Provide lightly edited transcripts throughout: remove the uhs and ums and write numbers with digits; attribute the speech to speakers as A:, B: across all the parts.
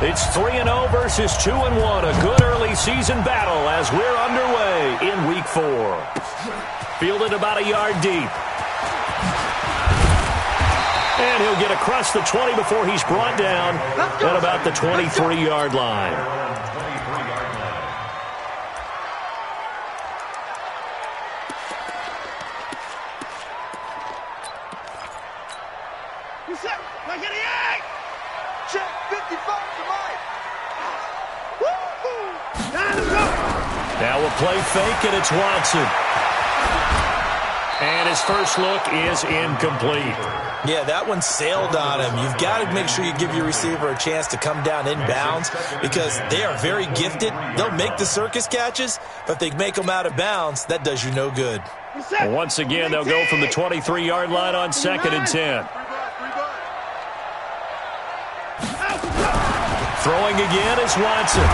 A: It's 3-0 versus 2-1. A good early season battle as we're underway in Week 4. Fielded about a yard deep. And he'll get across the 20 before he's brought down at about the 23-yard line. Now we'll play fake, and it's Watson. And his first look is incomplete.
B: Yeah, that one sailed on him. You've got to make sure you give your receiver a chance to come down inbounds because they are very gifted. They'll make the circus catches, but if they make them out of bounds, that does you no good.
A: Well, once again, they'll go from the 23-yard line on 2nd and 10. Throwing again is Watson.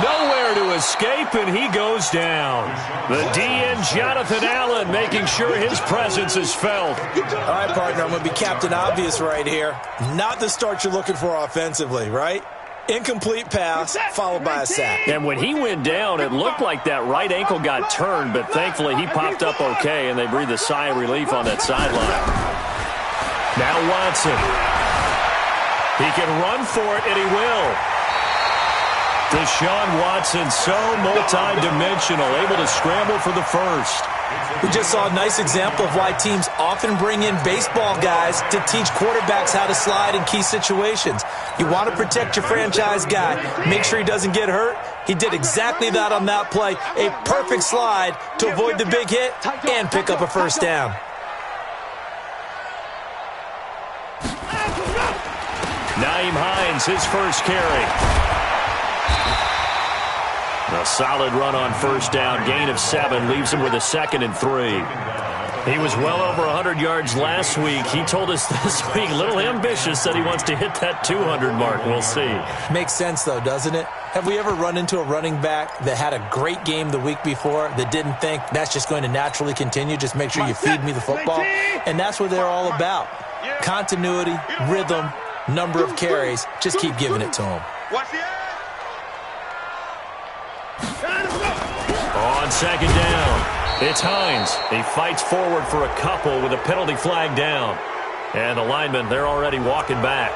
A: Nowhere to escape, and he goes down. The DN, Jonathan Allen, making sure his presence is felt.
B: All right, partner, I'm going to be Captain Obvious right here. Not the start you're looking for offensively, right? Incomplete pass, followed by a sack.
A: And when he went down, it looked like that right ankle got turned, but thankfully he popped up okay, and they breathed a sigh of relief on that sideline. Now Watson. He can run for it, and he will. Deshaun Watson, so multi-dimensional, able to scramble for the first.
B: We just saw a nice example of why teams often bring in baseball guys to teach quarterbacks how to slide in key situations. You want to protect your franchise guy. Make sure he doesn't get hurt. He did exactly that on that play. A perfect slide to avoid the big hit and pick up a first down.
A: Nyheim Hines, his first carry. A solid run on first down. Gain of 7 leaves him with a 2nd and 3. He was well over 100 yards last week. He told us this week, a little ambitious, that he wants to hit that 200 mark. We'll see.
B: Makes sense, though, doesn't it? Have we ever run into a running back that had a great game the week before that didn't think that's just going to naturally continue? Just make sure you feed me the football. And that's what they're all about. Continuity, rhythm, number of carries. Just keep giving it to him.
A: On 2nd down, it's Hines. He fights forward for a couple with a penalty flag down. And the linemen, they're already walking back.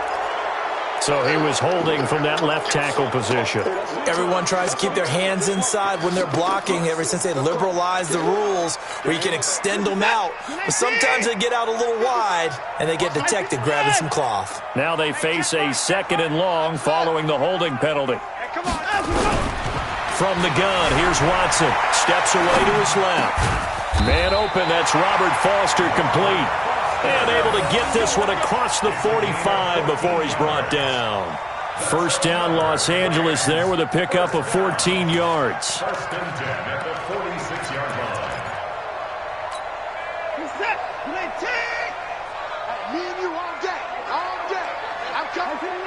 A: So he was holding from that left tackle position.
B: Everyone tries to keep their hands inside when they're blocking ever since they liberalized the rules where you can extend them out. But sometimes they get out a little wide and they get detected grabbing some cloth.
A: Now they face a 2nd and long following the holding penalty. From the gun, here's Watson. Steps away to his left. Man open, that's Robert Foster, complete. And able to get this one across the 45 before he's brought down. First down, Los Angeles there with a pickup of 14 yards.
C: First and 10 at the 46-yard line.
D: Me and you all day. I'm coming.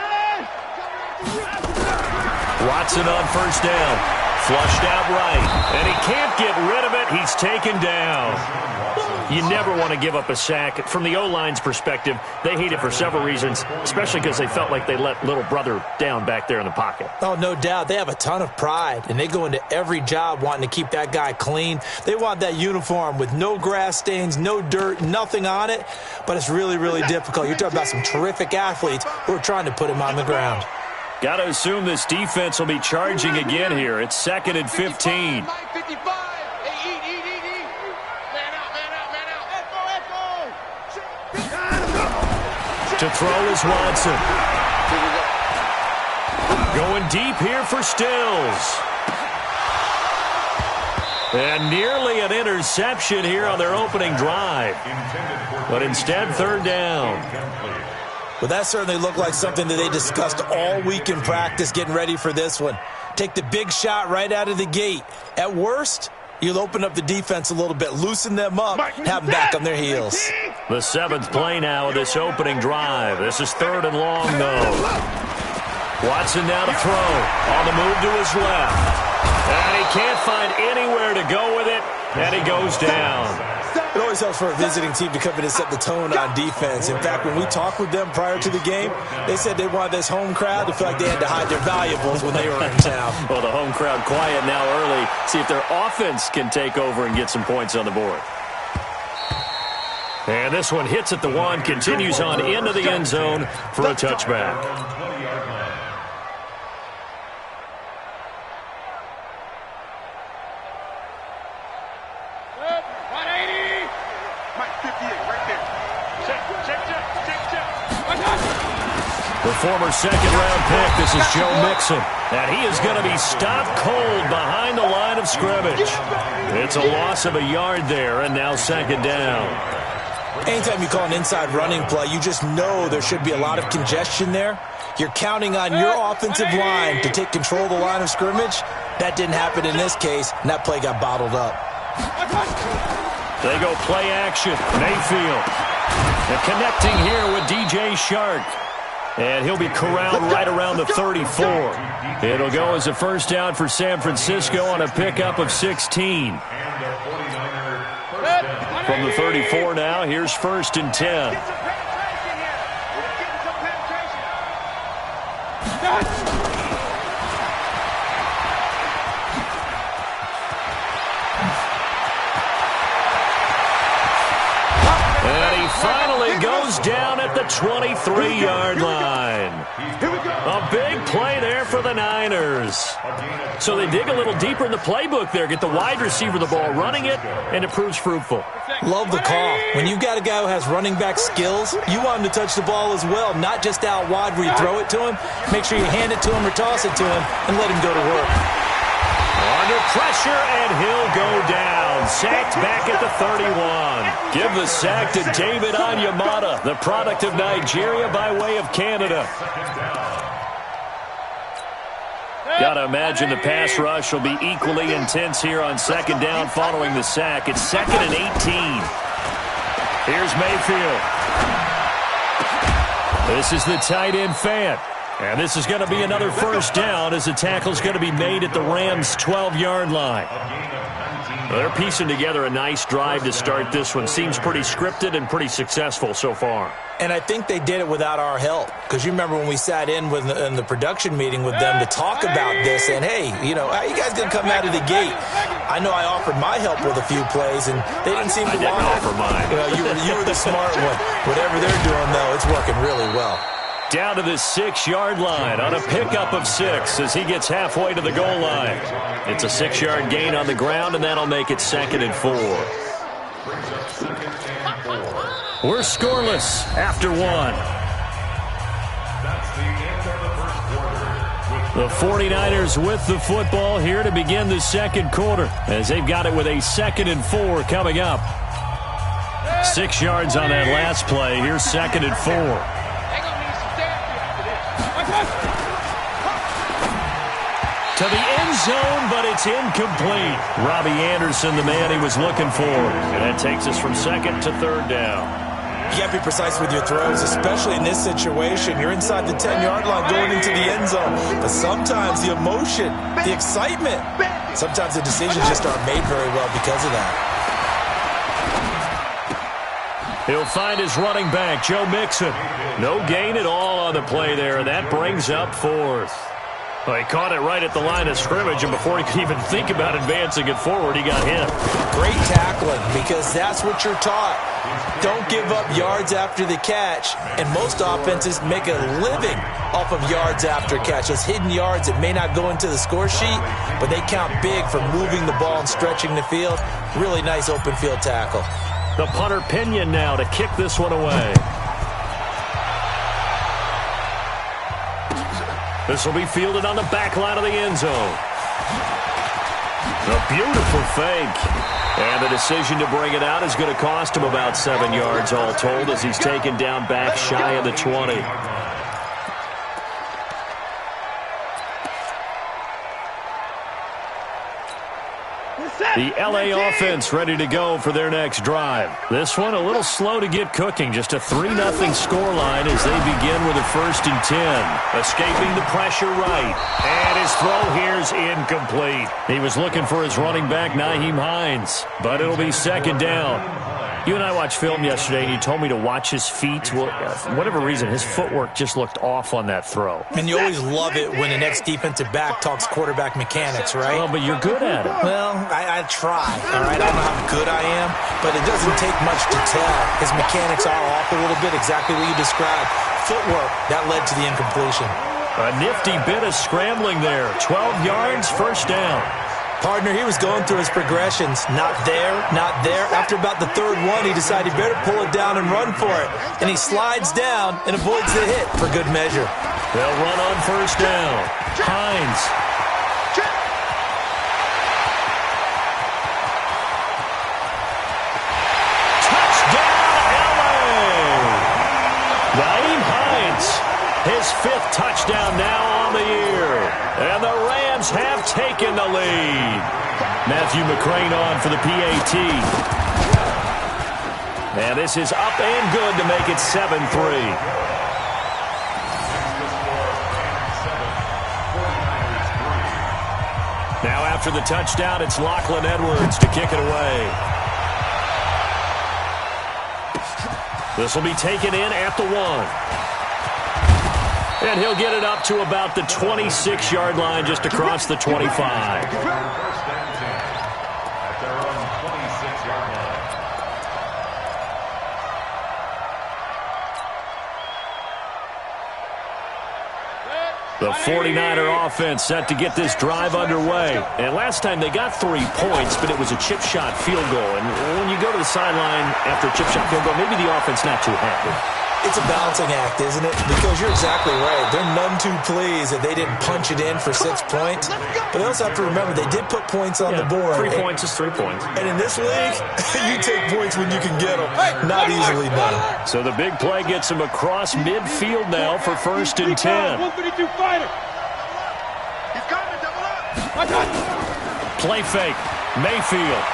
A: Watson on first down. Flushed out right. And he can't get rid of it. He's taken down. You never want to give up a sack. From the O-line's perspective, they hate it for several reasons, especially because they felt like they let little brother down back there in the pocket.
B: Oh, no doubt. They have a ton of pride, and they go into every job wanting to keep that guy clean. They want that uniform with no grass stains, no dirt, nothing on it. But it's really, really difficult. You're talking about some terrific athletes who are trying to put him on the ground.
A: Got to assume this defense will be charging again here. It's 2nd and 15. To throw is Watson. Going deep here for Stills. And nearly an interception here on their opening drive. But instead, 3rd down.
B: Well, that certainly looked like something that they discussed all week in practice getting ready for this one. Take the big shot right out of the gate. At worst, you'll open up the defense a little bit, loosen them up, have them back on their heels.
A: The 7th play now of this opening drive. This is 3rd and long, though. Watson now to throw. On the move to his left. And he can't find anywhere to go with it. And he goes down.
B: It always helps for a visiting team to come in and set the tone on defense. In fact, when we talked with them prior to the game, they said they wanted this home crowd to feel like they had to hide their valuables when they were in town.
A: Well, the home crowd quiet now early. See if their offense can take over and get some points on the board. And this one hits at the 1, continues on into the end zone for a touchback. The former second-round pick, this is Joe Mixon. And he is going to be stopped cold behind the line of scrimmage. It's a loss of a yard there, and now second down.
B: Anytime you call an inside running play, you just know there should be a lot of congestion there. You're counting on your offensive line to take control of the line of scrimmage. That didn't happen in this case, and that play got bottled up.
A: They go play action. Mayfield. And connecting here with DJ Shark. And he'll be corralled right around the 34. It'll go as a first down for San Francisco on a pickup of 16. From the 34 now, here's 1st and 10. And he finally goes down at the 23-yard line. A big play there for the Niners. So they dig a little deeper in the playbook there, get the wide receiver the ball, running it, and it proves fruitful.
B: Love the call. When you've got a guy who has running back skills, you want him to touch the ball as well, not just out wide where you throw it to him. Make sure you hand it to him or toss it to him and let him go to work.
A: Under pressure, and he'll go down. Sacked back at the 31. Give the sack to David Onyemata, the product of Nigeria by way of Canada. Got to imagine the pass rush will be equally intense here on second down following the sack. It's 2nd and 18. Here's Mayfield. This is the tight end Fant. And this is going to be another first down as the tackle's going to be made at the Rams' 12-yard line. They're piecing together a nice drive to start this one. Seems pretty scripted and pretty successful so far.
B: And I think they did it without our help. Because you remember when we sat in the production meeting with them to talk about this, and hey, you know, how you guys going to come out of the gate? I know I offered my help with a few plays, and they didn't seem to want it.
A: I didn't offer mine.
B: You were the smart one. Whatever they're doing, though, it's working really well.
A: Down to the 6-yard line on a pickup of 6 as he gets halfway to the goal line. It's a 6-yard gain on the ground, and that'll make it 2nd and 4. We're scoreless after 1. The 49ers with the football here to begin the second quarter as they've got it with a 2nd and 4 coming up. 6 yards on that last play. Here's 2nd and 4. To the end zone, but it's incomplete. Robbie Anderson, the man he was looking for. And that takes us from 2nd to 3rd down.
B: You got to be precise with your throws, especially in this situation. You're inside the 10-yard line going into the end zone. But sometimes the emotion, the excitement, sometimes the decisions just aren't made very well because of that.
A: He'll find his running back, Joe Mixon. No gain at all on the play there, and that brings up 4th. Well, he caught it right at the line of scrimmage, and before he could even think about advancing it forward, he got hit.
B: Great tackling, because that's what you're taught. Don't give up yards after the catch, and most offenses make a living off of yards after catch. Those hidden yards that may not go into the score sheet, but they count big for moving the ball and stretching the field. Really nice open field tackle.
A: The punter Pinion now to kick this one away. This will be fielded on the back line of the end zone. A beautiful fake. And the decision to bring it out is going to cost him about 7 yards all told as he's taken down back shy of the 20. The LA offense ready to go for their next drive. This one a little slow to get cooking. Just a 3-0 scoreline as they begin with a 1st and 10. Escaping the pressure right. And his throw here's incomplete. He was looking for his running back, Nyheim Hines. But it'll be 2nd down. You and I watched film yesterday, and you told me to watch his feet. Well, for whatever reason, his footwork just looked off on that throw.
B: And you always love it when the next defensive back talks quarterback mechanics, right?
A: Well, but you're good at it.
B: Well, I try, all right? I don't know how good I am, but it doesn't take much to tell. His mechanics are off a little bit, exactly what you described. Footwork, that led to the incompletion.
A: A nifty bit of scrambling there. 12 yards, 1st down.
B: Partner, he was going through his progressions. Not there, not there. After about the 3rd one, he decided he better pull it down and run for it. And he slides down and avoids the hit for good measure.
A: They'll run on 1st down. Hines. Nyheim Hines, his 5th touchdown now on the year. And the Rams have taken the lead. Matthew McCrane on for the PAT. And this is up and good to make it 7-3. Now after the touchdown, it's Lachlan Edwards to kick it away. This will be taken in at the 1. And he'll get it up to about the 26-yard line just across the 25.
C: First and 10 at their own 26-yard line.
A: The 49er offense set to get this drive underway. And last time they got 3 points, but it was a chip shot field goal. And when you go to the sideline after a chip shot field goal, maybe the offense not too happy.
B: It's a balancing act, isn't it? Because you're exactly right. They're none too pleased that they didn't punch it in for 6 points. But they also have to remember they did put points on the board.
A: 3 points is 3 points.
B: And in this league, you take points when you can get them. Not easily done.
A: So the big play gets him across midfield now for 1st and 10.
D: 132 fighter. He's coming, double up.
A: Play fake. Mayfield.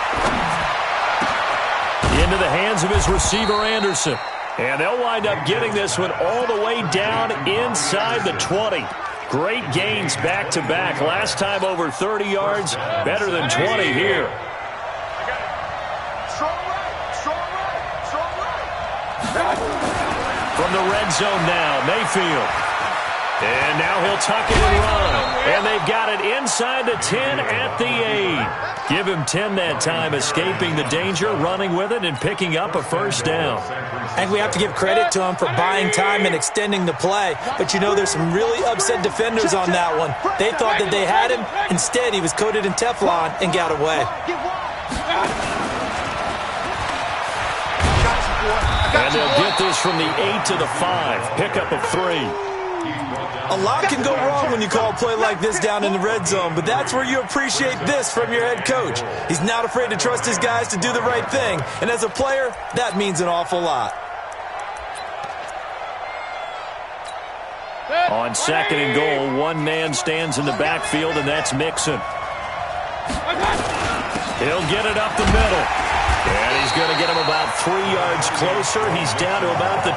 A: Into the hands of his receiver, Anderson. And they'll wind up getting this one all the way down inside the 20. Great gains back-to-back. Last time over 30 yards. Better than 20 here. From the red zone now, Mayfield. And now he'll tuck it and run. And they've got it inside the 10 at the 8. Give him 10 that time, escaping the danger, running with it, and picking up a 1st down.
B: I think we have to give credit to him for buying time and extending the play. But, you know, there's some really upset defenders on that one. They thought that they had him. Instead, he was coated in Teflon and got away.
A: And they'll get this from the 8 to the 5. Pickup of 3.
B: A lot can go wrong when you call a play like this down in the red zone, but that's where you appreciate this from your head coach. He's not afraid to trust his guys to do the right thing, and as a player, that means an awful lot.
A: On 2nd and goal, one man stands in the backfield, and that's Mixon. He'll get it up the middle. And he's going to get him about 3 yards closer. He's down to about the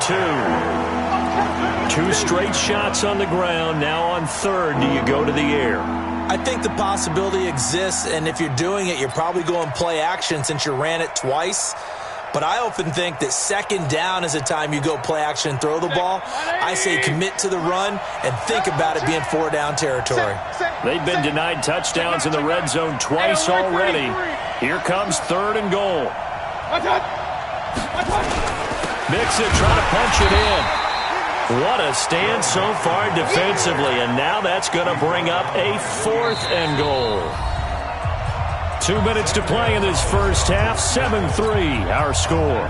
A: 2. 2 straight shots on the ground. Now on 3rd, do you go to the air?
B: I think the possibility exists, and if you're doing it, you're probably going play action since you ran it twice. But I often think that 2nd down is a time you go play action and throw the ball. I say commit to the run and think about it being 4-down territory.
A: They've been denied touchdowns in the red zone twice already. Here comes 3rd and goal. Mixon trying to punch it in. What a stand so far defensively, and now that's going to bring up a 4th and goal. 2 minutes to play in this first half, 7-3 our score.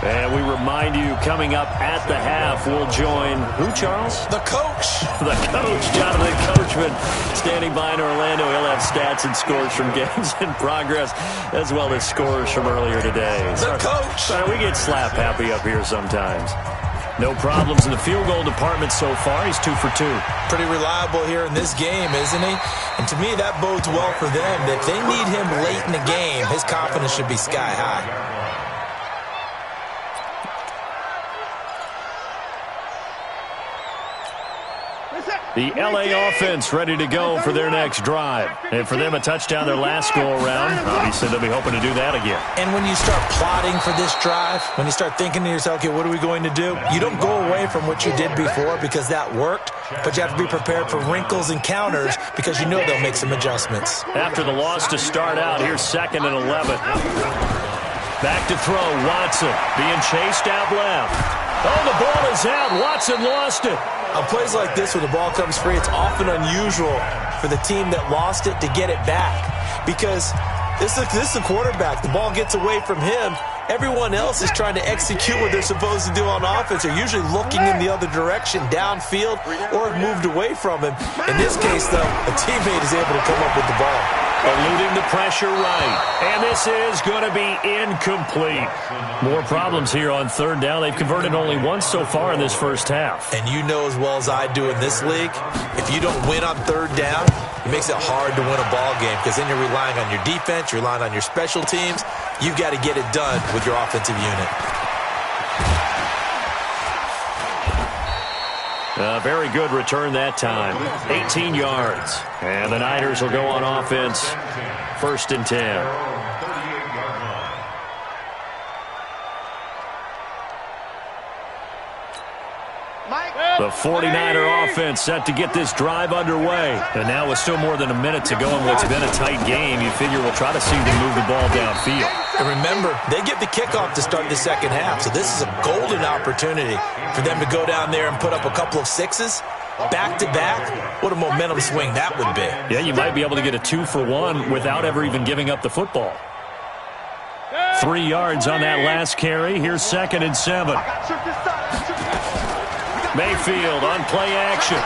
A: And we remind you, coming up at the half, we'll join who, Charles?
B: The coach.
A: The coach, Jonathan Coachman, standing by in Orlando. He'll have stats and scores from games in progress, as well as scores from earlier today.
B: The coach.
A: We get slap happy up here sometimes. No problems in the field goal department so far. He's 2 for 2.
B: Pretty reliable here in this game, isn't he? And to me, that bodes well for them. If they need him late in the game, his confidence should be sky high.
A: The L.A. offense ready to go for their next drive. And for them, a touchdown their last go-around. Obviously, they'll be hoping to do that again.
B: And when you start plotting for this drive, when you start thinking to yourself, okay, what are we going to do? You don't go away from what you did before because that worked, but you have to be prepared for wrinkles and counters because you know they'll make some adjustments.
A: After the loss to start out, here's 2nd and 11. Back to throw, Watson being chased out left. Oh, the ball is out. Watson lost it.
B: On plays like this, when the ball comes free, it's often unusual for the team that lost it to get it back because this is a quarterback. The ball gets away from him. Everyone else is trying to execute what they're supposed to do on offense. They're usually looking in the other direction, downfield, or have moved away from him. In this case, though, a teammate is able to come up with the ball.
A: Eluding the pressure right. And this is going to be incomplete. More problems here on 3rd down. They've converted only once so far in this first half.
B: And you know as well as I do in this league, if you don't win on 3rd down, it makes it hard to win a ball game because then you're relying on your defense, you're relying on your special teams. You've got to get it done with your offensive unit.
A: A very good return that time. 18 yards. And the Niners will go on offense. 1st and 10. The 49er offense set to get this drive underway. And now with still more than a minute to go in what's been a tight game, you figure we'll try to see them move the ball downfield.
B: And remember, they get the kickoff to start the second half, so this is a golden opportunity for them to go down there and put up a couple of sixes. Back-to-back, what a momentum swing that would be.
A: Yeah, you might be able to get a 2-for-1 without ever even giving up the football. 3 yards on that last carry. Here's 2nd and 7. Mayfield on play action.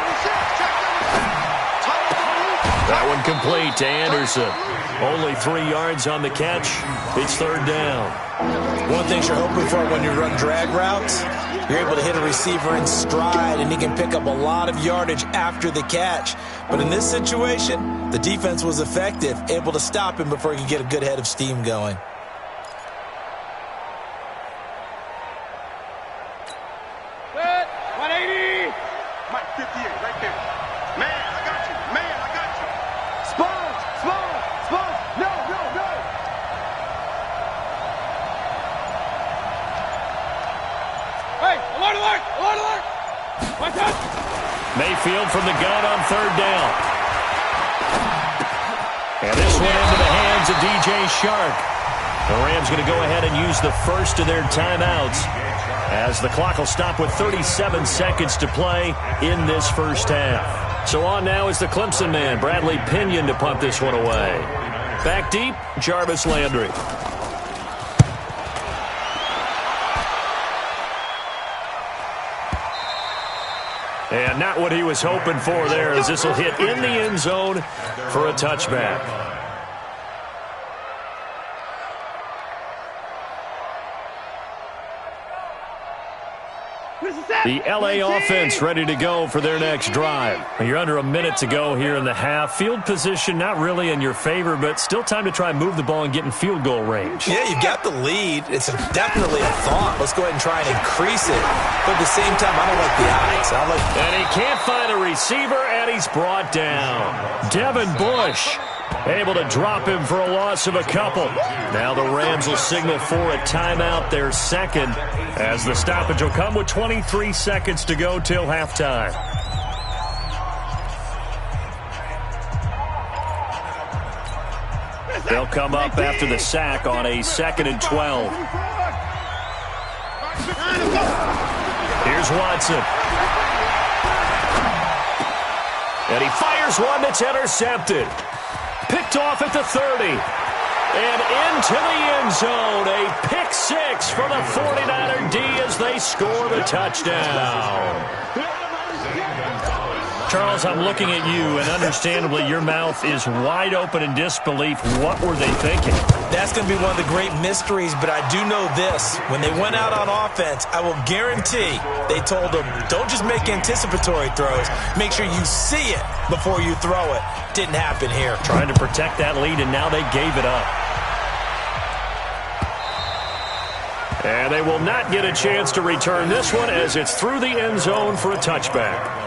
A: That one complete to Anderson. Only 3 yards on the catch. It's 3rd down.
B: One of the things you're hoping for when you run drag routes, you're able to hit a receiver in stride, and he can pick up a lot of yardage after the catch. But in this situation, the defense was effective, able to stop him before he could get a good head of steam going.
A: Mayfield from the gun on 3rd down. And this one into the hands of DJ Shark. The Rams going to go ahead and use the first of their timeouts as the clock will stop with 37 seconds to play in this first half. So on now is the Clemson man, Bradley Pinion, to punt this one away. Back deep, Jarvis Landry. And not what he was hoping for there, as this will hit in the end zone for a touchback. The L.A. offense ready to go for their next drive. You're under a minute to go here in the half. Field position not really in your favor, but still time to try and move the ball and get in field goal range.
B: Yeah, you've got the lead. It's definitely a thought. Let's go ahead and try and increase it. But at the same time, I don't like the odds.
A: And he can't find a receiver, and he's brought down. Devin Bush able to drop him for a loss of a couple. Now the Rams will signal for a timeout, their second, as the stoppage will come with 23 seconds to go till halftime. They'll come up after the sack on a 2nd and 12. Here's Watson. And he fires one that's intercepted. Picked off at the 30. And into the end zone. A pick six for the 49er D as they score the touchdown. Charles, I'm looking at you, and understandably your mouth is wide open in disbelief. What were they thinking?
B: That's going to be one of the great mysteries, but I do know this. When they went out on offense, I will guarantee they told them, don't just make anticipatory throws. Make sure you see it before you throw it. Didn't happen here.
A: Trying to protect that lead, and now they gave it up. And they will not get a chance to return this one as it's through the end zone for a touchback.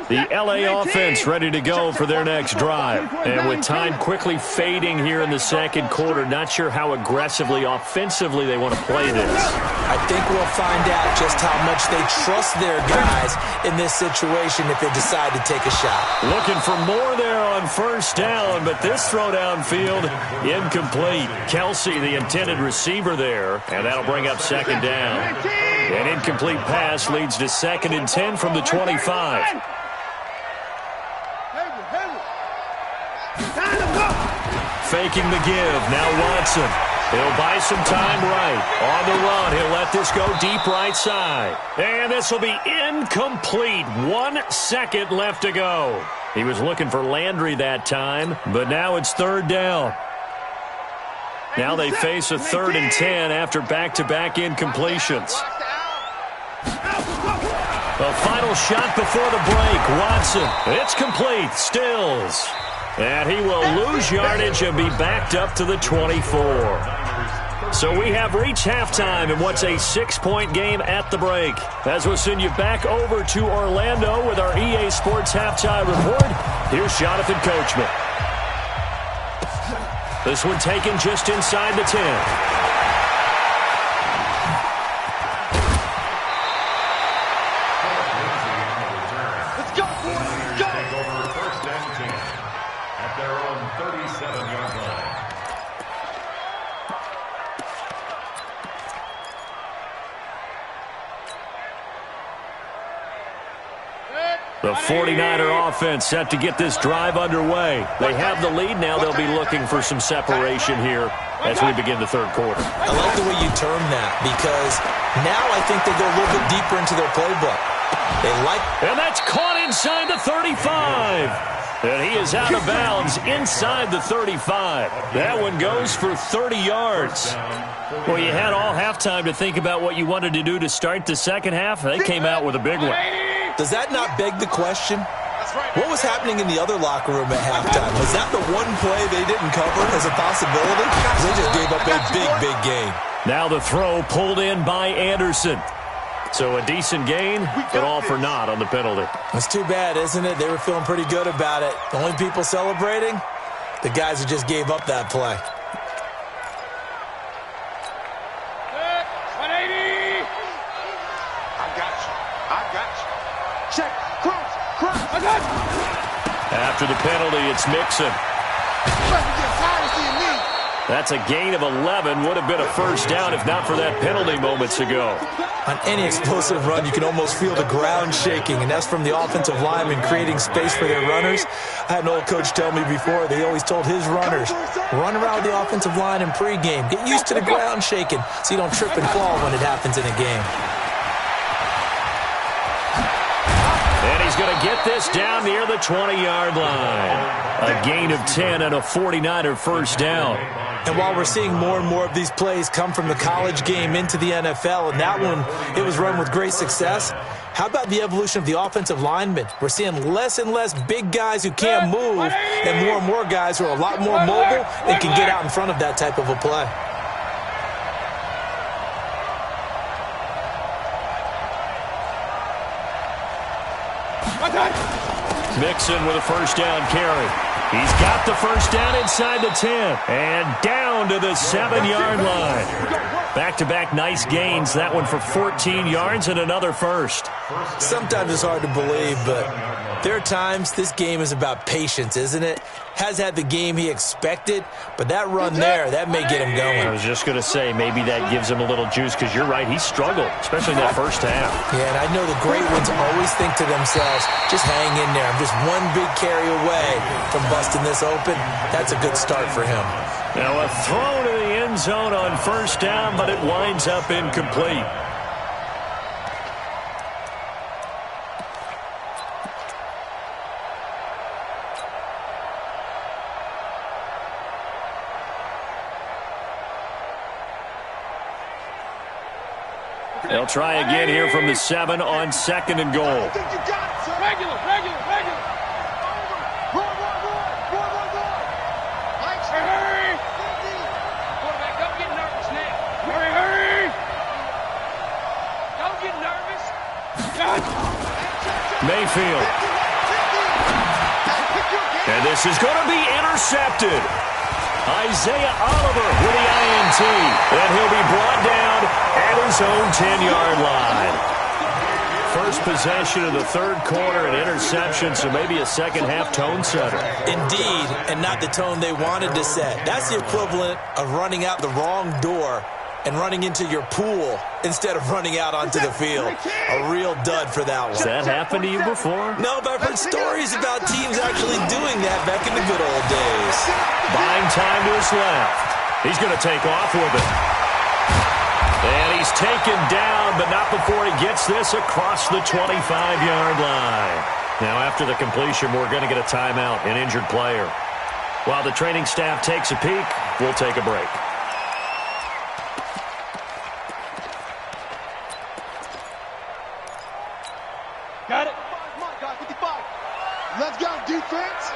A: The LA offense ready to go for their next drive. And with time quickly fading here in the second quarter, not sure how aggressively, offensively they want to play this.
B: I think we'll find out just how much they trust their guys in this situation if they decide to take a shot.
A: Looking for more there on first down, but this throw downfield incomplete. Kelsey, the intended receiver there, and that'll bring up second down. An incomplete pass leads to 2nd and 10 from the 25. Faking the give. Now Watson. He'll buy some time right. On the run, he'll let this go deep right side. And this will be incomplete. 1 second left to go. He was looking for Landry that time, but now it's 3rd down. Now they face a 3rd and 10 after back-to-back incompletions. The final shot before the break. Watson. It's complete. Stills. And he will lose yardage and be backed up to the 24. So we have reached halftime in what's a 6-point game at the break. As we'll send you back over to Orlando with our EA Sports Halftime Report, here's Jonathan Coachman. This one taken just inside the 10. The 49er offense set to get this drive underway. They have the lead now. They'll be looking for some separation here as we begin the 3rd quarter.
B: I like the way you term that because now I think they go a little bit deeper into their playbook.
A: And that's caught inside the 35. And he is out of bounds inside the 35. That one goes for 30 yards. Well, you had all halftime to think about what you wanted to do to start the second half. They came out with a big one.
B: Does that not beg the question? What was happening in the other locker room at halftime? Was that the one play they didn't cover as a possibility? They just gave up a big gain.
A: Now the throw pulled in by Anderson. So a decent gain, but all for naught on the penalty.
B: It's too bad, isn't it? They were feeling pretty good about it. The only people celebrating? The guys who just gave up that play.
A: After the penalty, it's Mixon. That's a gain of 11. Would have been a first down if not for that penalty moments ago.
B: On any explosive run, you can almost feel the ground shaking, and that's from the offensive linemen creating space for their runners. I had an old coach tell me before, they always told his runners, run around the offensive line in pregame. Get used to the ground shaking so you don't trip and fall when it happens in a game.
A: And he's going to get this down near the 20-yard line. A gain of 10 and a 49er first down.
B: And while we're seeing more and more of these plays come from the college game into the NFL, and that one, it was run with great success, how about the evolution of the offensive linemen? We're seeing less and less big guys who can't move, and more guys who are a lot more mobile and can get out in front of that type of a play.
A: Mixon with a first down carry. He's got the first down inside the 10 and down to the 7-yard line. Back-to-back nice gains. That one for 14 yards and another first.
B: Sometimes it's hard to believe, but there are times this game is about patience, isn't it? Has had the game he expected, but that run there, that may get him going.
A: I was just going to say, maybe that gives him a little juice because you're right, he struggled, especially in that first half.
B: Yeah, and I know the great ones always think to themselves, just hang in there. I'm just one big carry away from busting this open. That's a good start for him.
A: Now a throw to the end zone on first down, but it winds up incomplete. They'll try again here from the 7 on 2nd and goal.
C: Regular. Hurry. Quarterback, don't get nervous now. Hurry. Don't get nervous.
A: Mayfield. And this is going to be intercepted. Isaiah Oliver with the INT. And he'll be brought down at his own 10-yard line. First possession of the third quarter, an interception, so maybe a second-half tone setter.
B: Indeed, and not the tone they wanted to set. That's the equivalent of running out the wrong door and running into your pool instead of running out onto the field. A real dud for that one.
A: Has that happened to you before?
B: No, but I've heard stories about teams actually doing that back in the good old days.
A: Buying time to his left. He's going to take off with it. And he's taken down, but not before he gets this across the 25-yard line. Now, after the completion, we're going to get a timeout, an injured player. While the training staff takes a peek, we'll take a break.
C: Got it.
D: Let's go, defense.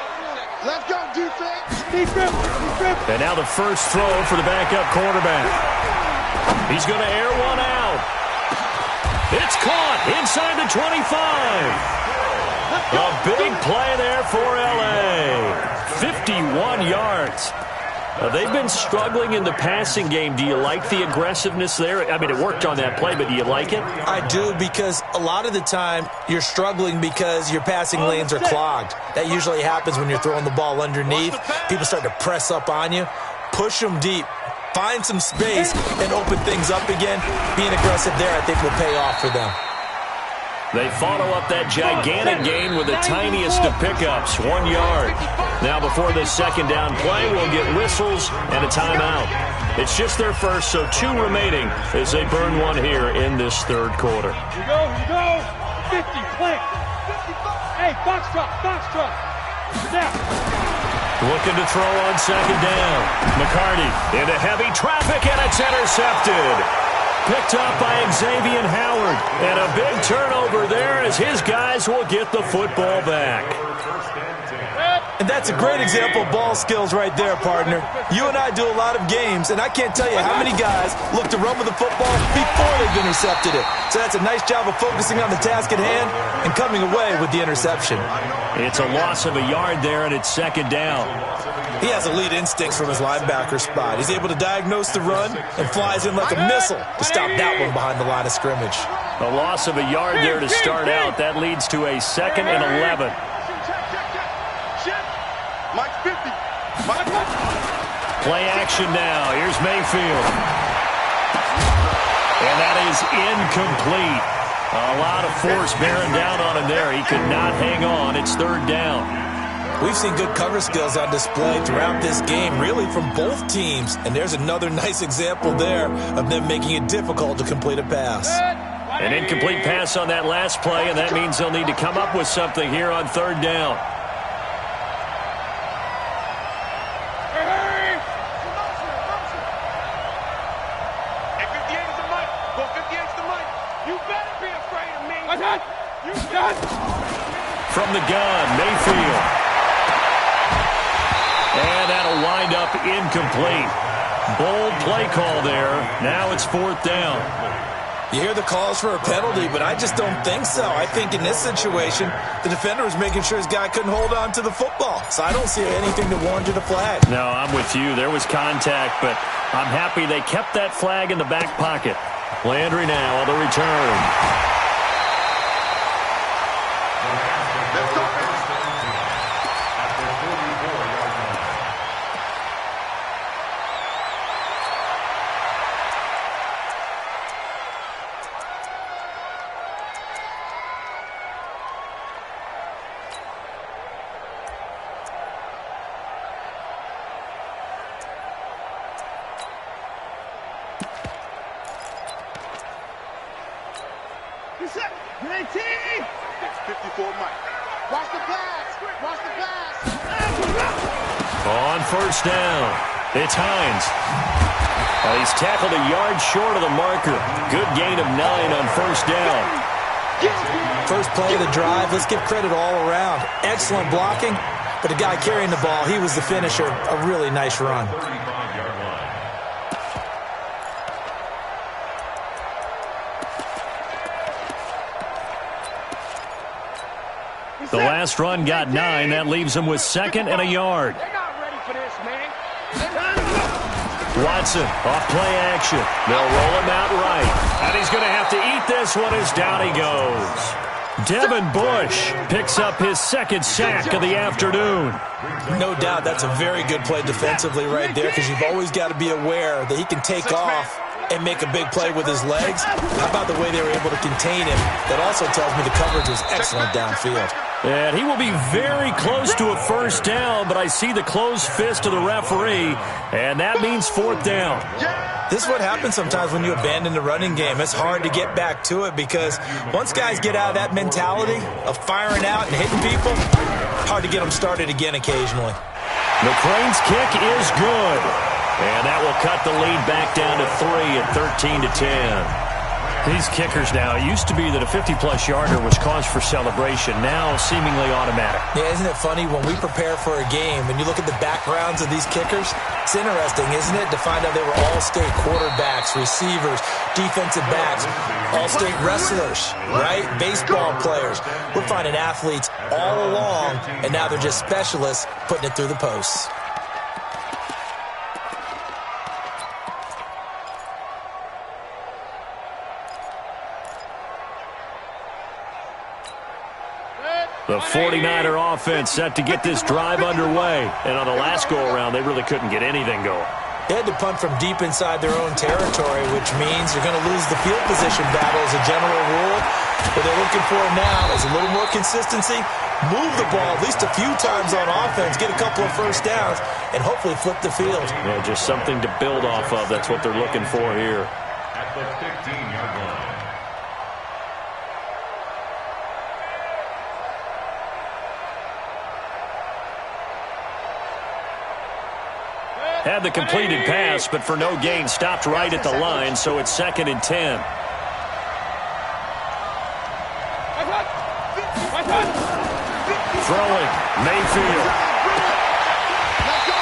D: Let's go, defense.
C: Deep grip.
A: And now the first throw for the backup quarterback. He's going to air one out. It's caught inside the 25. A big play there for L.A. 51 yards. They've been struggling in the passing game. Do you like the aggressiveness there? I mean, it worked on that play, but do you like it?
B: I do, because a lot of the time you're struggling because your passing lanes are clogged. That usually happens when you're throwing the ball underneath. People start to press up on you. Push them deep. Find some space and open things up again. Being aggressive there, I think, will pay off for them.
A: They follow up that gigantic gain with the tiniest of pickups, 1 yard. Now before this second down play, we'll get whistles and a timeout. It's just their first, so 2 remaining as they burn one here in this third quarter.
C: Here you go. 50, play. Hey, box truck. Now.
A: Looking to throw on second down. McCarty into heavy traffic, and it's intercepted. Picked up by Xavier Howard. And a big turnover there as his guys will get the football back.
B: And that's a great example of ball skills right there, partner. You and I do a lot of games, and I can't tell you how many guys look to run with the football before they've intercepted it. So that's a nice job of focusing on the task at hand and coming away with the interception.
A: It's a loss of a yard there, and it's second down.
B: He has elite instincts from his linebacker spot. He's able to diagnose the run and flies in like a missile to stop that one behind the line of scrimmage.
A: A loss of a yard there to start out. That leads to a 2nd and 11.
D: Mike 50.
A: Play action now. Here's Mayfield. And that is incomplete. A lot of force bearing down on him there. He could not hang on. It's third down.
B: We've seen good cover skills on display throughout this game, really from both teams. And there's another nice example there of them making it difficult to complete a pass.
A: An incomplete pass on that last play, and that means they'll need to come up with something here on third down. From the gun, Mayfield. And that'll wind up incomplete. Bold play call there. Now it's fourth down.
B: You hear the calls for a penalty, but I just don't think so. I think in this situation, the defender was making sure his guy couldn't hold on to the football. So I don't see anything to warrant a flag.
A: No, I'm with you. There was contact, but I'm happy they kept that flag in the back pocket. Landry now on the return.
D: 54 Mike. Watch the pass. Watch the pass.
A: On first down, it's Hines. He's tackled a yard short of the marker. Good gain of 9 on first down.
B: First play of the drive, let's give credit all around. Excellent blocking, but the guy carrying the ball, he was the finisher. A really nice run.
A: The last run got 9. That leaves him with 2nd and a yard.
D: They're not ready for this, man.
A: Watson, off play action. They'll roll him out right. And he's going to have to eat this one as down he goes. Devin Bush picks up his 2nd sack of the afternoon.
B: No doubt that's a very good play defensively right there, because you've always got to be aware that he can take off and make a big play with his legs. How about the way they were able to contain him? That also tells me the coverage was excellent downfield.
A: And he will be very close to a first down, but I see the closed fist of the referee, and that means 4th down.
B: This is what happens sometimes when you abandon the running game. It's hard to get back to it, because once guys get out of that mentality of firing out and hitting people, hard to get them started again occasionally.
A: McCrane's kick is good, and that will cut the lead back down to 3 at 13-10. These kickers now, it used to be that a 50-plus yarder was cause for celebration. Now, seemingly automatic.
B: Yeah, isn't it funny when we prepare for a game and you look at the backgrounds of these kickers? It's interesting, isn't it, to find out they were all-state quarterbacks, receivers, defensive backs, all-state wrestlers, right? Baseball players. We're finding athletes all along, and now they're just specialists putting it through the posts.
A: The 49er offense set to get this drive underway. And on the last go-around, they really couldn't get anything going.
B: They had to punt from deep inside their own territory, which means you're going to lose the field position battle as a general rule. What they're looking for now is a little more consistency, move the ball at least a few times on offense, get a couple of first downs, and hopefully flip the field.
A: Yeah, just something to build off of. That's what they're looking for here.
E: At the 15-yard line.
A: Had the completed pass, but for no gain, stopped right at the line, so it's 2nd and 10. Throwing, Mayfield.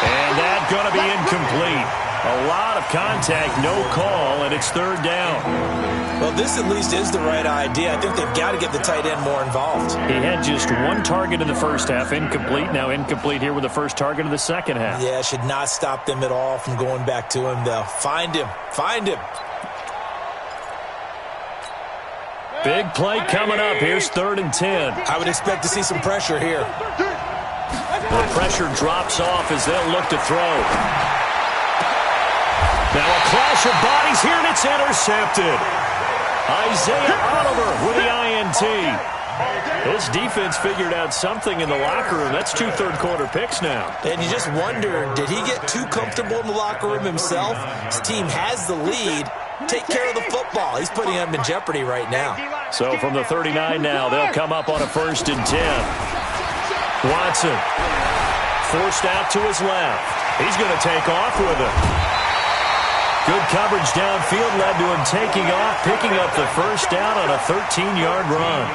A: And that's going to be incomplete. A lot of contact, no call, and it's 3rd down.
B: Well, this at least is the right idea. I think they've got to get the tight end more involved.
A: He had just 1 target in the first half, incomplete. Now incomplete here with the first target of the second half.
B: Yeah, should not stop them at all from going back to him. They'll find him. Find him.
A: Big play coming up. Here's 3rd and 10.
B: I would expect to see some pressure here.
A: The pressure drops off as they'll look to throw. Now a clash of bodies here, and it's intercepted. Isaiah Oliver with the INT. This defense figured out something in the locker room. That's 2 third-quarter picks now.
B: And you just wonder, did he get too comfortable in the locker room himself? His team has the lead. Take care of the football. He's putting them in jeopardy right now.
A: So from the 39 now, they'll come up on a 1st and 10. Watson forced out to his left. He's going to take off with it. Good coverage downfield led to him taking off, picking up the first down on a 13-yard run.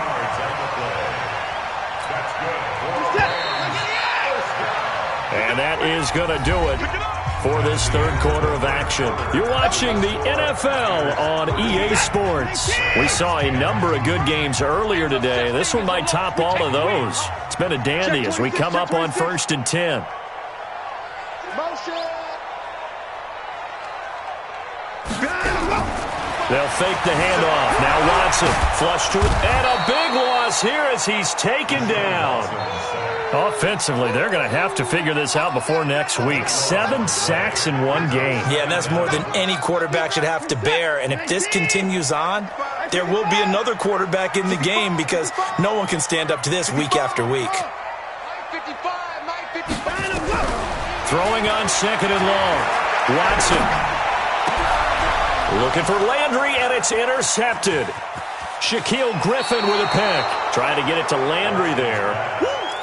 A: And that is going to do it for this 3rd quarter of action. You're watching the NFL on EA Sports. We saw a number of good games earlier today. This one might top all of those. It's been a dandy as we come up on 1st and 10. They'll fake the handoff. Now Watson flush to it. And a big loss here as he's taken down. Offensively, they're going to have to figure this out before next week. 7 sacks in 1 game.
B: Yeah, and that's more than any quarterback should have to bear. And if this continues on, there will be another quarterback in the game, because no one can stand up to this week after week.
A: Throwing on 2nd and long. Watson looking for Landry, and it's intercepted. Shaquille Griffin with a pick. Trying to get it to Landry there.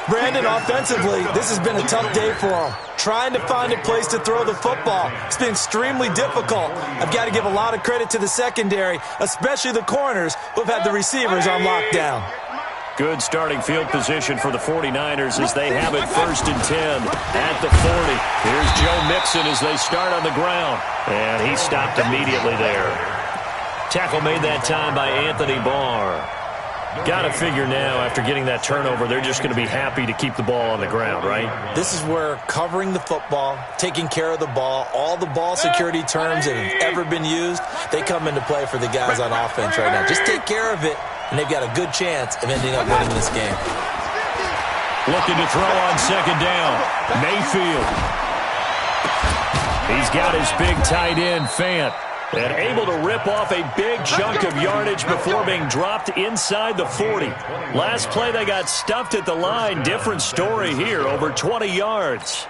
B: Brandon, offensively, this has been a tough day for him. Trying to find a place to throw the football. It's been extremely difficult. I've got to give a lot of credit to the secondary, especially the corners who have had the receivers on lockdown.
A: Good starting field position for the 49ers as they have it 1st and 10 at the 40. Here's Joe Mixon as they start on the ground. And he stopped immediately there. Tackle made that time by Anthony Barr. Got to figure now, after getting that turnover, they're just going to be happy to keep the ball on the ground, right?
B: This is where covering the football, taking care of the ball, all the ball security terms that have ever been used, they come into play for the guys on offense right now. Just take care of it, and they've got a good chance of ending up winning this game.
A: Looking to throw on 2nd down. Mayfield. He's got his big tight end, Fant. And able to rip off a big chunk of yardage before being dropped inside the 40. Last play, they got stuffed at the line. Different story here, over 20 yards.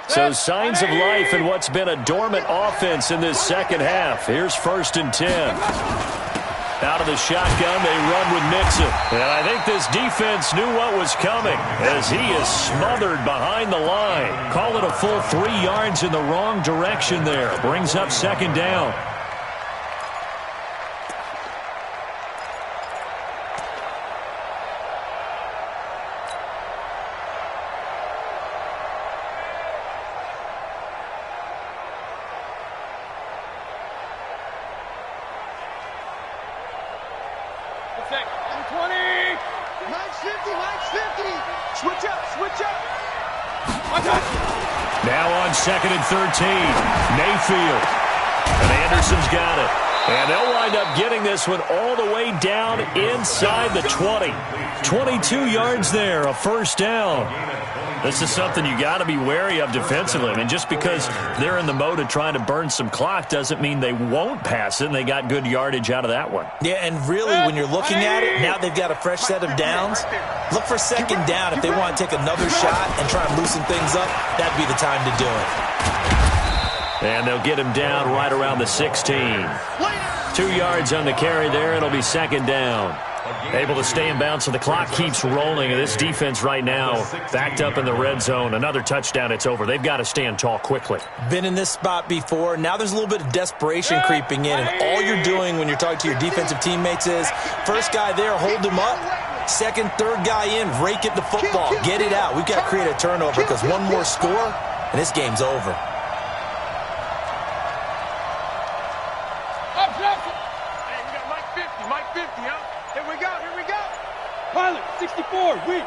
A: So signs of life in what's been a dormant offense in this second half. Here's 1st and 10. Out of the shotgun, they run with Mixon. And I think this defense knew what was coming as he is smothered behind the line. Call it a full 3 yards in the wrong direction there. Brings up 2nd down. Now on 2nd and 13, Mayfield. And Anderson's got it. And they'll wind up getting this one all the way down inside the 20. 22 yards there, a 1st down. This is something you got to be wary of defensively. I mean, just because they're in the mode of trying to burn some clock doesn't mean they won't pass it, and they got good yardage out of that one.
B: Yeah, and really, when you're looking at it, now they've got a fresh set of downs. Look for 2nd down. If they want to take another shot and try and loosen things up, that'd be the time to do it.
A: And they'll get him down right around the 16. 2 yards on the carry there. It'll be 2nd down. Able to stay in bounds, so the clock keeps rolling. And this defense right now backed up in the red zone. Another touchdown, it's over. They've got to stand tall quickly.
B: Been in this spot before. Now there's a little bit of desperation creeping in. And all you're doing when you're talking to your defensive teammates is, first guy there, hold him up. 2nd, 3rd guy in, rake at the football. Get it out. We've got to create a turnover because one more score, and this game's over.
C: Pilot, 64, weak.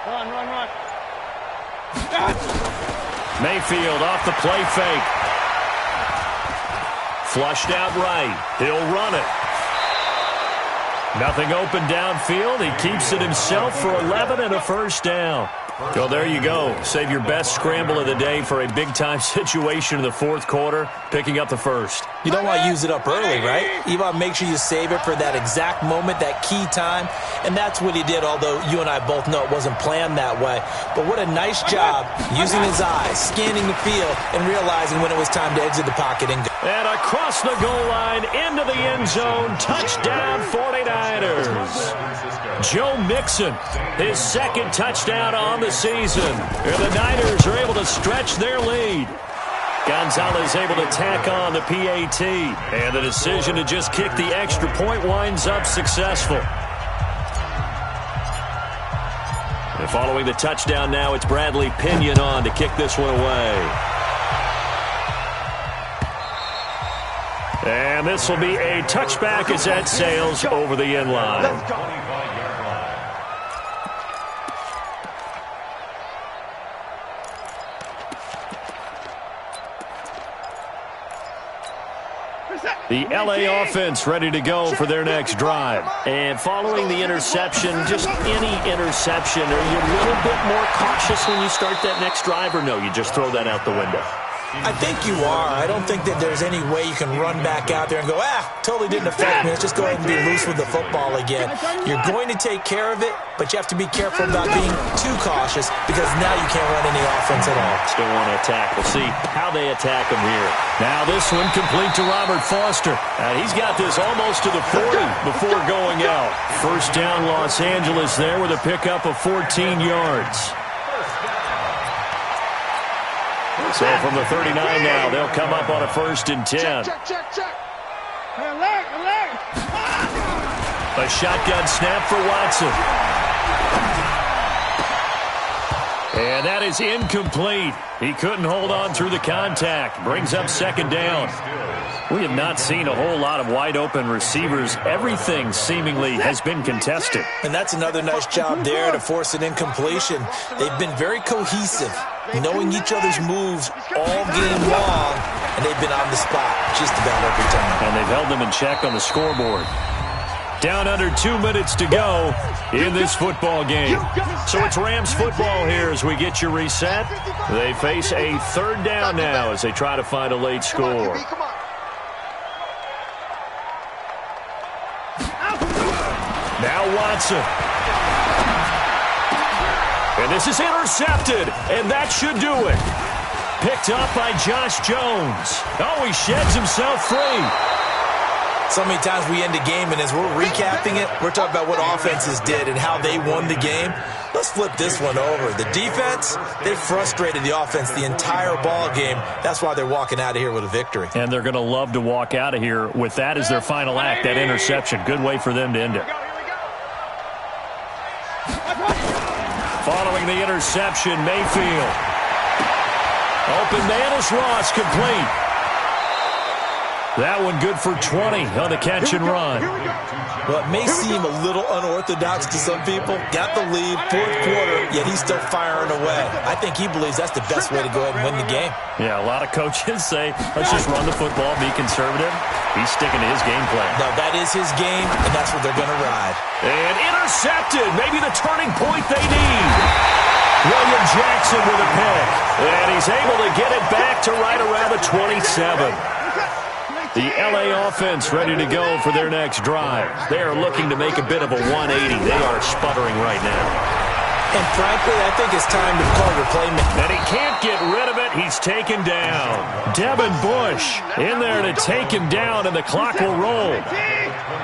C: Run.
A: Mayfield off the play fake. Flushed out right. He'll run it. Nothing open downfield. He keeps it himself for 11 and a 1st down. Well, there you go. Save your best scramble of the day for a big-time situation in the 4th quarter, picking up the 1st.
B: You don't want to use it up early, right? You want to make sure you save it for that exact moment, that key time. And that's what he did, although you and I both know it wasn't planned that way. But what a nice job using his eyes, scanning the field, and realizing when it was time to exit the pocket and go.
A: And across the goal line, into the end zone, touchdown 49ers. Joe Mixon, his 2nd touchdown on the season. And the Niners are able to stretch their lead. Gonzalez able to tack on the PAT. And the decision to just kick the extra point winds up successful. And following the touchdown now, it's Bradley Pinion on to kick this one away. And this will be a touchback as that sails over the end line. The LA offense ready to go for their next drive. And following the interception, just any interception, are you a little bit more cautious when you start that next drive, or no, you just throw that out the window?
B: I think you are. I don't think that there's any way you can run back out there and go, totally didn't affect me. Let's just go ahead and be loose with the football again. You're going to take care of it, but you have to be careful about being too cautious because now you can't run any offense at all.
A: Still want to attack. We'll see how they attack him here. Now this one complete to Robert Foster. And he's got this almost to the 40 before going out. First down Los Angeles there with a pickup of 14 yards. So from the 39 now, they'll come up on a 1st and 10.
D: Check.
A: A shotgun snap for Watson. And that is incomplete. He couldn't hold on through the contact. Brings up 2nd down. We have not seen a whole lot of wide-open receivers. Everything seemingly has been contested.
B: And that's another nice job there to force an incompletion. They've been very cohesive, knowing each other's moves all game long, and they've been on the spot just about every time.
A: And they've held them in check on the scoreboard. Down under 2 minutes to go in this football game. So it's Rams football here as we get you reset. They face a 3rd down now as they try to find a late score. Now Watson. And this is intercepted, and that should do it. Picked up by Josh Jones. Oh, he sheds himself free.
B: So many times we end a game, and as we're recapping it, we're talking about what offenses did and how they won the game. Let's flip this one over. The defense, they frustrated the offense the entire ball game. That's why they're walking out of here with a victory.
A: And they're going to love to walk out of here with that as their final act, that interception. Good way for them to end it. Following the interception, Mayfield. Open man is Ross, complete. That one good for 20 on the catch and run.
B: Well, it may seem a little unorthodox to some people. Got the lead, 4th quarter, yet he's still firing away. I think he believes that's the best way to go ahead and win the game.
A: Yeah, a lot of coaches say, let's just run the football, be conservative. He's sticking to his game plan.
B: No, that is his game, and that's what they're going to ride.
A: And intercepted, maybe the turning point they need. William Jackson with a pick. And he's able to get it back to right around the 27. The L.A. offense ready to go for their next drive. They are looking to make a bit of a 180. They are sputtering right now.
B: And frankly, I think it's time to call your playmaker.
A: And he can't get rid of it. He's taken down. Devin Bush in there to take him down, and the clock will roll.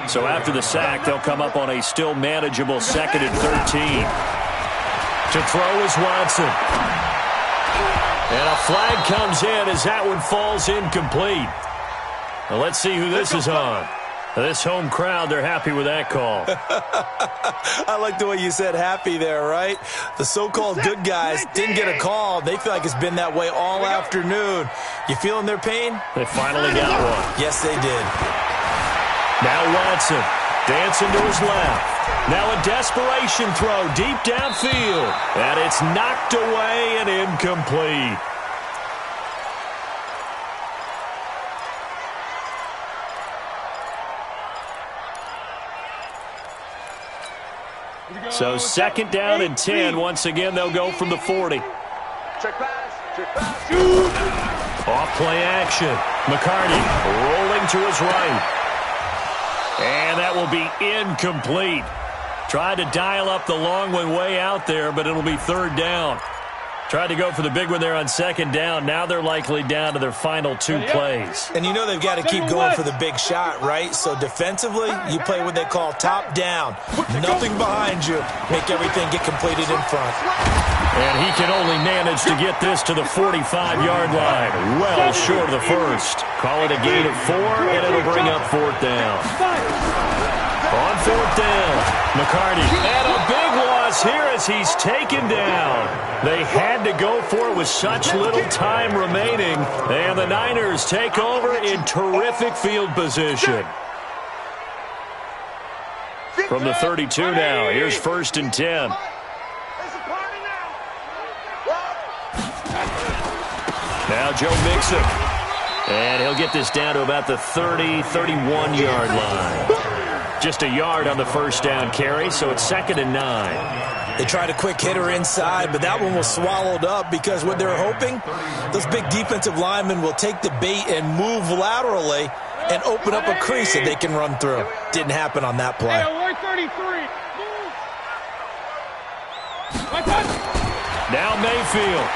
A: So after the sack, they'll come up on a still manageable 2nd and 13. To throw is Watson. And a flag comes in as that one falls incomplete. Now let's see who this is on. This home crowd, they're happy with that call.
B: I like the way you said happy there, right? The so-called good guys didn't get a call. They feel like it's been that way all afternoon. You feeling their pain?
A: They finally got one.
B: Yes, they did.
A: Now Watson dancing to his left. Now a desperation throw deep downfield. And it's knocked away and incomplete. So 2nd down and 10. Once again, they'll go from the 40.
D: Check pass.
A: Off play action. McCarty rolling to his right. And that will be incomplete. Tried to dial up the long one way out there, but it'll be 3rd down. Tried to go for the big one there on 2nd down. Now they're likely down to their final 2 plays.
B: And you know they've got to keep going for the big shot, right? So defensively, you play what they call top down. Nothing behind you. Make everything get completed in front.
A: And he can only manage to get this to the 45-yard line. Well short of the first. Call it a gain of 4, and it'll bring up 4th down. On 4th down, McCarty. And a big loss here as he's taken down. They had to go for it with such little time remaining. And the Niners take over in terrific field position. From the 32 now, here's 1st and 10. Now Joe Mixon. And he'll get this down to about the 30, 31-yard line. Just a yard on the first down carry, so it's 2nd and 9.
B: They tried a quick hitter inside, but that one was swallowed up because what they're hoping, those big defensive linemen will take the bait and move laterally and open up a crease that they can run through. Didn't happen on that play.
A: Now Mayfield.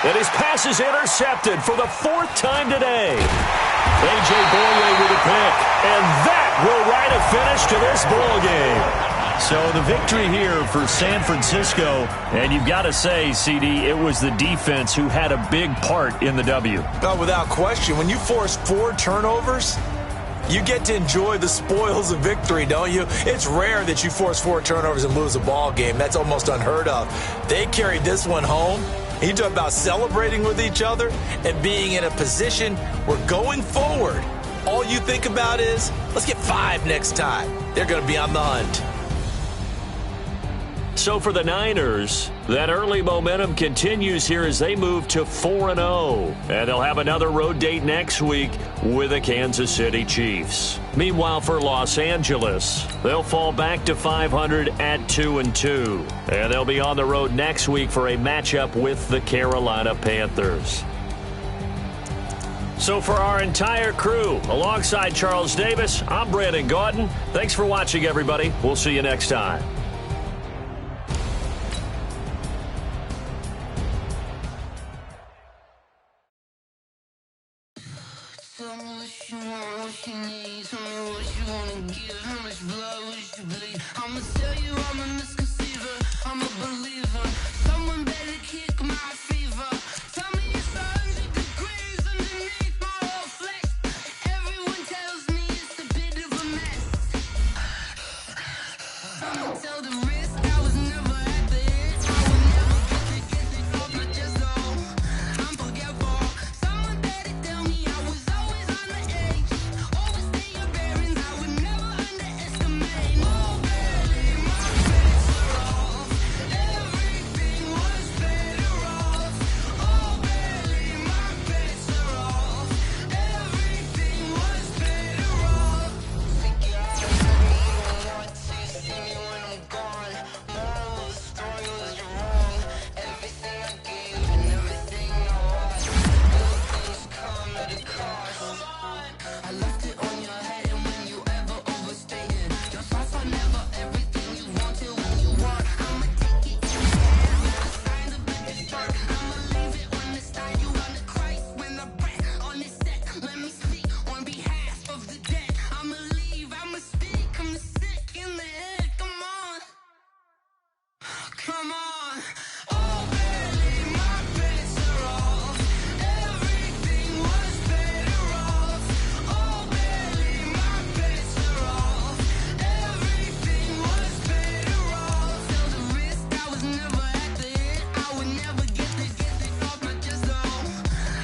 A: And his pass is intercepted for the 4th time today. A.J. Bouye with a pick. And that will write a finish to this ball game. So the victory here for San Francisco. And you've got to say, CD, it was the defense who had a big part in the W.
B: Oh, without question. When you force 4 turnovers, you get to enjoy the spoils of victory, don't you? It's rare that you force 4 turnovers and lose a ball game. That's almost unheard of. They carried this one home. You talk about celebrating with each other and being in a position where going forward, all you think about is, let's get 5 next time. They're going to be on the hunt.
A: So for the Niners, that early momentum continues here as they move to 4-0. And they'll have another road date next week with the Kansas City Chiefs. Meanwhile, for Los Angeles, they'll fall back to 500 at 2-2. And they'll be on the road next week for a matchup with the Carolina Panthers. So for our entire crew, alongside Charles Davis, I'm Brandon Gaudin. Thanks for watching, everybody. We'll see you next time.
F: Tell me what you want, what you need. Tell me what you wanna give. How much blood would you bleed? I'ma tell you I'm a misconceiver. I'm a believer. Someone better kick my fever. Tell me it's 100 degrees underneath my whole flesh. Everyone tells me it's a bit of a mess. I'ma tell the risk I was never at the edge. I would never get this off my chest, though. I'm forgetful. Someone better tell me I was always on the edge. Overstay your bearings, I would never underestimate. Oh, barely, my bets are off. Everything was better off. Oh, barely, my bets are off. Everything was better off. Take it out of me, you don't want to see me when I'm gone. Moral of the story was you're wrong. Everything I gave and everything I lost. Good things come at a cost. I left it on your head, and when you ever overstay it, your thoughts are never everything you wanted when you want. I'ma take it in your hand when I sign the big start. I'ma leave it on the side. You on the Christ when I breath on this set. Let me speak on behalf of the dead. I'ma leave, I'ma speak. I'm sick in the head. Come on. Come on. Oh, barely, my bets are off. Everything was better off. Oh, barely, my bets are off. Everything was better off. Tell the risk I was never at the end. I would never get this off my chest, though.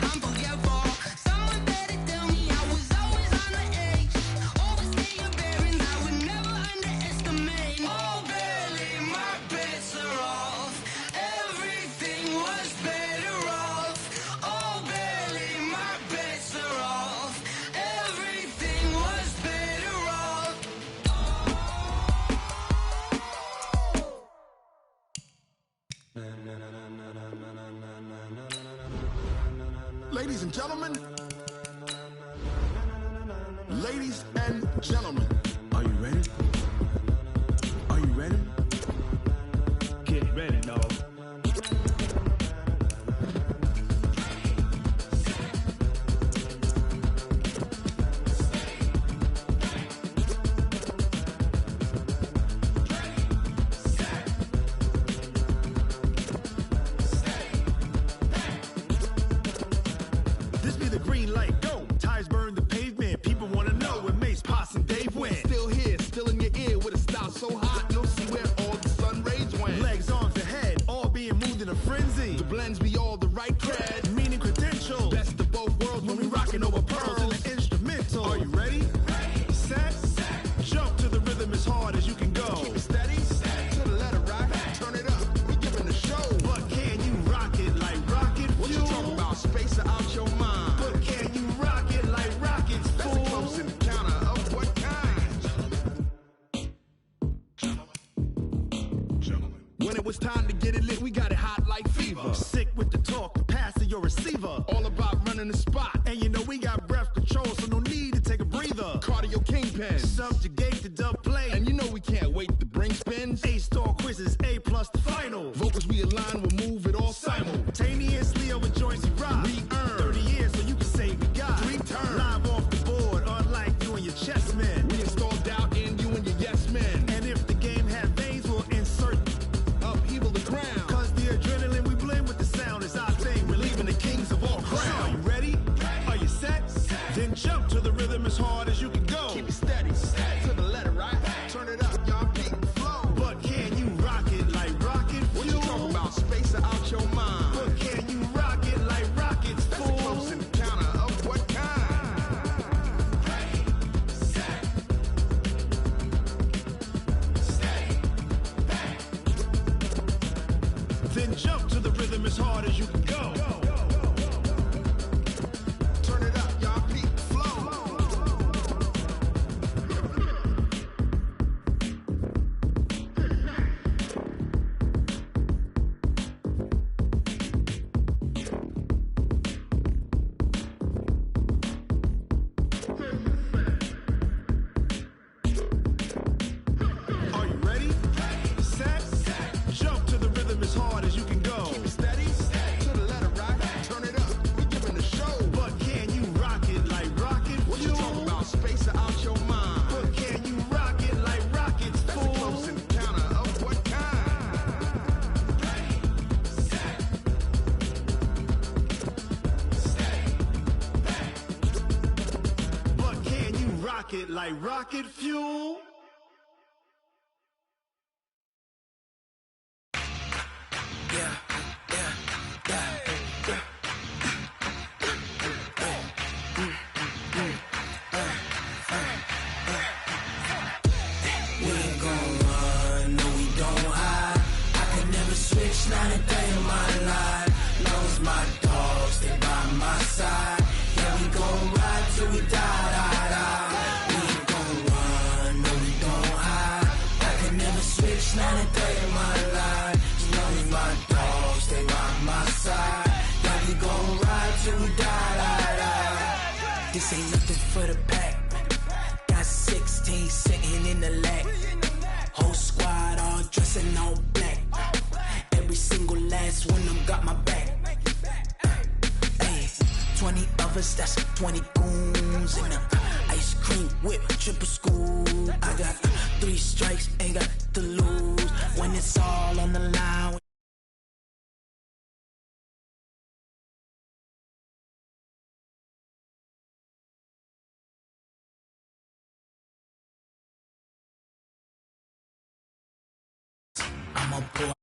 F: I'm forgetful. Someone better tell me I was always on the edge. Overstay your bearings, I would never underestimate. Oh, barely, my bets are off. Everything was better off. Oh, barely, my bets are off. Everything was better off.
D: Ladies and gentlemen. Ladies and gentlemen. Are you ready? Are you ready? Get ready, dog. This be the green light, go. Tires burn the pavement. People wanna know where Mace, Potts, and Dave went. Still here, still in your When it was time to get it lit, we got it hot like fever.
G: Sick with the talk, the pass of your receiver.
D: All about running the spot.
G: And you know we got breath control, so no need to take a breather.
D: Cardio kingpin.
G: Subjugate the dub play.
D: And you know we can't wait to bring spins.
G: A-star quizzes, A+ the final.
D: Vocals we align, we'll move it all
G: Simultaneously over joints we rock.
D: We earn
G: 30 years, so you can say we got
D: 3 turns.
G: Live off the board, unlike you and your chess men.
D: We install doubt in you and your yes men.
G: And if the game had veins, we'll insert
D: Upheaval the ground.
G: Cause the adrenaline we blend with the sound is our thing. We're leaving the kings of all crowns. Are you ready? Are you set? Then jump to the rhythm as hard as you can go.
D: Keep it steady, to the letter, right? Turn it up, y'all peak the flow.
G: But can you rock it like rocket fuel?
D: What you talking about? Space out your mind.
G: But can you rock it like rockets,
D: That's a
G: fool?
D: close encounter of what kind?
G: Then jump to the rhythm as hard as you can go.
D: Turn it up, y'all peak the flow.
G: Are you ready? Set? Jump to the rhythm as hard as you can go.
D: Keep it steady, to the letter, right? Turn it up, we giving the show.
G: But can you rock it like rocket
D: What you
G: fuel?
D: talking about? Space out your mind.
G: But can you rock it like rockets,
D: That's a close
G: fool?
D: encounter of what kind?
G: But can you rock it like rocket fuel?
H: We ain't gon' run, no we don't hide. I can never switch, not a day in my life. Long as my dogs, stay by my side. Yeah, we gon' ride till we die, die, die. We ain't gon' run, no we don't hide. I can never switch, not a day in my life. As long as my dogs, stay by my side. Yeah, we gon' ride till we die, die, die. This ain't nothing for the pack. Got 16 sitting in the lag. Whole squad all dressing all black. Every single last one of them got my back. Hey, 20 of us, that's 20 goons. And ice cream whip, triple scoop. I got 3 strikes, ain't got to lose. When it's all on the line. I'm a boy.